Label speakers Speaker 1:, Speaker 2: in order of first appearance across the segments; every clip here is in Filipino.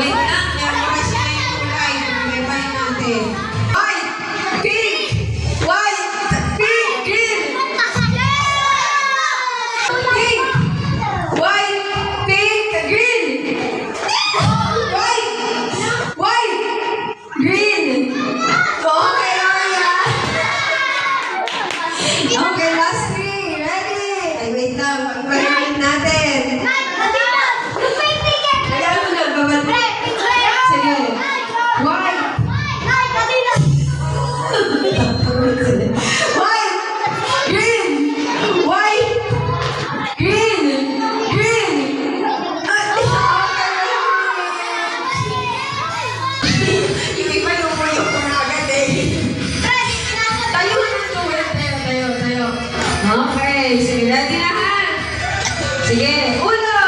Speaker 1: Wait lang, memorise na yung kulay. Memorise natin. White, pink, white, pink, green. Pink, white, pink, green. White, white, green. Okay, Aria. Okay, last three. Ready? Ay, wait lang. Pag-parin natin. Kaya mo na, babalik. Sige. White. White. Green. White. Green. Green. Yung iba yung na agad eh. Tayo na ito. Tayo. Okay. Sige, ready na ha? Sige. Uno.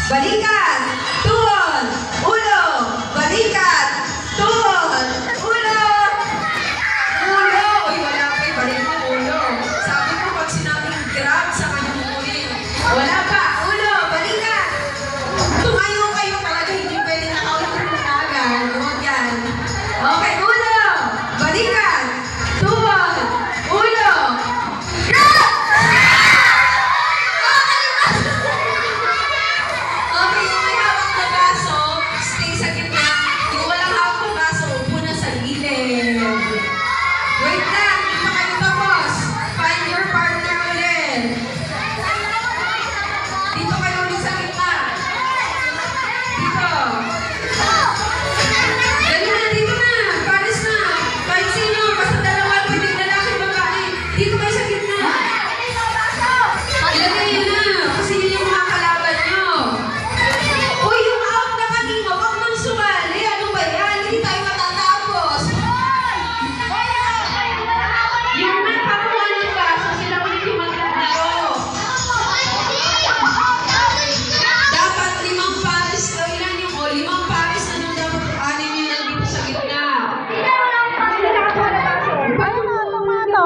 Speaker 1: Balikat. Tuhod. Uno. Balikat. Tuhod. Uno. Ulo. Uy, wala pa yung balik mo. Ulo. Sabi ko pag sinabing grab sa kanyang uli. Wala pa. Ulo. Balikat. Tumayo kayo talaga. Hindi pwede nakaulit mo na agad. Huwag yan. Okay. Ulo. Balikat. Tuhod. Ulo. Grab! Okay, yung may hawak na braso, stay sa gitna. Yung walang hawak na braso, upo na sa gilid. Wait lang, hindi pa kayo tapos. Find your partner ulit. Dito kayo ulit sa gitna. Dito. Dali na, dito na. Pares na. Kahit sino, basta dalawa, pwede lalaki, babae. Dito kayo sa gitna. Ilagay yun na, kasi yun yung mga kalaban nyo. Uy, yung out na kanina, huwag nang sumali. Ano ba yan? Hindi tayo matatapos. Yung nagpakuha ng baso, sila ulit yung maglaro. Dapat 5 pares na ilan yung 5 pares na nung dapat 6 yun nandito sa gitna.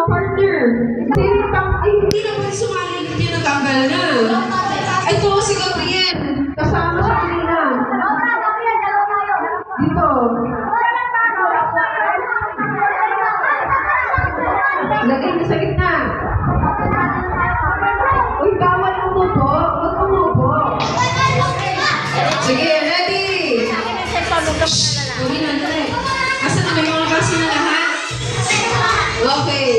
Speaker 1: Partner. Ay, hindi naman sumali. Hindi nagkambal na. Ito si Gabriel. Kasama sa kanina. Dito. Lagay niyo sa gitna. Uy, bawal umupo. Huwag umupo. Sige, ready? Shhh! Uwi na, dali. Asa na may mga kasi na lahat? Okay.